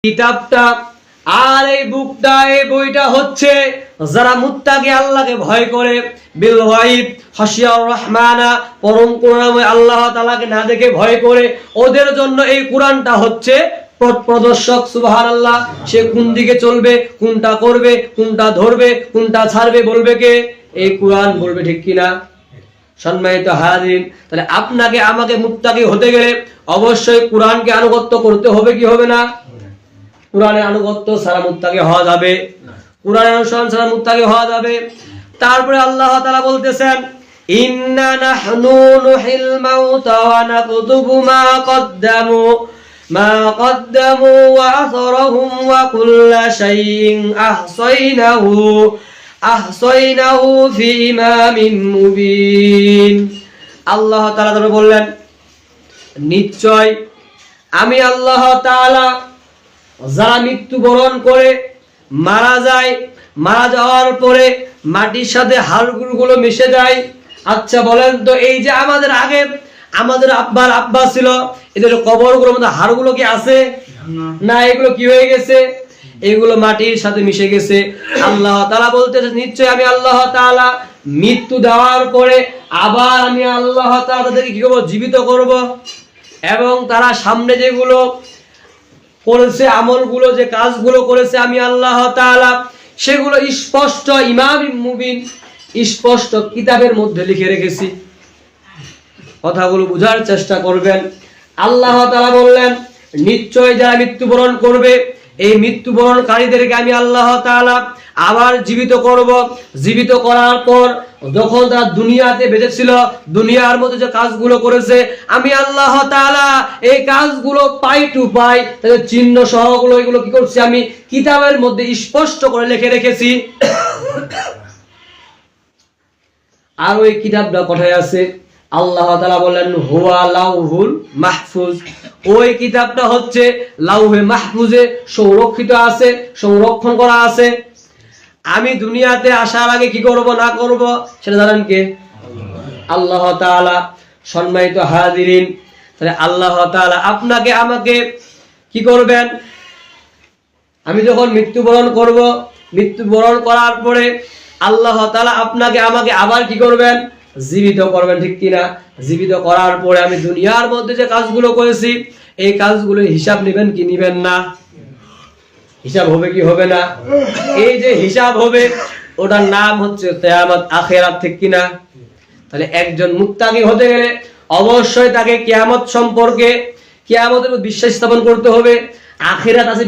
কিতাবটা আর এই বুকটা, এই বইটা হচ্ছে যারা মুত্তাকি আল্লাহকে ভয় করে, বিল গায়ব খাশিয়ার রহমানা, পরম করুণাময় আল্লাহ তাআলাকে না দেখে ভয় করে, ওদের জন্য এই কোরআনটা হচ্ছে পথ প্রদর্শক। সুবহানাল্লাহ। সে কোন দিকে চলবে, কোনটা করবে, কোনটা ধরবে, কোনটা ছাড়বে, বলবে কে? এই কোরআন বলবে, ঠিক কিনা? সম্মানিত হাজিরিন, তাহলে আপনাকে আমাকে মুত্তাকি হতে গেলে অবশ্যই কোরআনকে আনুগত্য করতে হবে কি হবে না? কোরআনের আনুগত্য ছাড়া মুত্তাকি হওয়া যাবে, কোরআনের অনুসরণ ছাড়া মুত্তাকি হওয়া যাবে। তারপরে আল্লাহ তাআলা বলতেছেন, ইন্না নাহনু নুহিল মাউতা ওয়া নাকতুবু মা কদ্দামু ওয়া আথরাহুম ওয়া কুল্লা শাইইন আহসাইনাহু ফি ইমামিন মুবিন। আল্লাহ তাআলা তারপরে বললেন, নিশ্চয় আমি আল্লাহ তাআলা যারা মৃত্যুবরণ করে মারা যায়, মারা যাওয়ার পরে মাটির সাথে হাড়গুলো মিশে যায়। আচ্ছা বলেন তো, এই যে আমাদের আগে আমাদের আব্বার আব্বা ছিল, এদের কবরগুলোর মধ্যে হাড়গুলো কি আছে না? এগুলো কি হয়ে গেছে? এগুলো মাটির সাথে মিশে গেছে। আল্লাহ তাআলা বলতেছে, নিশ্চয় আমি আল্লাহ তাআলা মৃত্যু দেওয়ার পরে আবার আমি আল্লাহ তাআলা তাদেরকে কি করব? জীবিত করব। এবং তারা সামনে যেগুলো করেছে, আমলগুলো, যে কাজগুলো করেছে আমি আল্লাহ তাআলা, সেগুলো স্পষ্ট ইমাম মুবিন, স্পষ্ট কিতাবের মধ্যে লিখে রেখেছি। কথাগুলো বুঝার চেষ্টা করবেন। আল্লাহ তাআলা বললেন, নিশ্চয় যারা মৃত্যুবরণ করবে, এই মৃত্যুবরণকারীদেরকে আমি আল্লাহ তাআলা আবার জীবিত করব। জীবিত করার পর যখন তারা দুনিয়াতে বেঁচে ছিল, দুনিয়ার মধ্যে যে কাজগুলো করেছে, আমি আল্লাহ তাআলা এই কাজগুলো পাই টু পাই, তাদের চিহ্ন সহগুলো, এগুলো কি করছি? আমি কিতাবের মধ্যে স্পষ্ট করে লিখে রেখেছি। আর ওই কিতাবটা কোথায় আছে? আল্লাহ তাআলা বলেন, হুয়া লাউহুল মাহফুজ। ওই কিতাবটা হচ্ছে লাউহে মাহফুজে সংরক্ষিত আছে, সংরক্ষণ করা আছে। আমি দুনিয়াতে আসার আগে কি করব না করব সেটা জানেন কে? আল্লাহ তাআলা। সম্মানিত হাজিরিন, তাহলে আল্লাহ তাআলা আপনাকে আমাকে কি করবেন? আমি যখন মৃত্যুবরণ করব, মৃত্যুবরণ করার পরে আল্লাহ তাআলা আপনাকে আমাকে আবার কি করবেন? জীবিত করবেন, ঠিক কিনা? জীবিত করার পরে আমি দুনিয়ার মধ্যে যে কাজগুলো করেছি, এই কাজগুলো হিসাব নেবেন কি নেবেন না? হিসাব হবে কি হবে না? এই যে হিসাব হবে, ওটার নাম হচ্ছে কিয়ামত, আখিরাত, ঠিক কিনা? তাহলে একজন মুত্তাকি হতে গেলে অবশ্যই তাকে কিয়ামত সম্পর্কে, কিয়ামতের বিশ্বাস স্থাপন করতে হবে। আখিরাত আছে।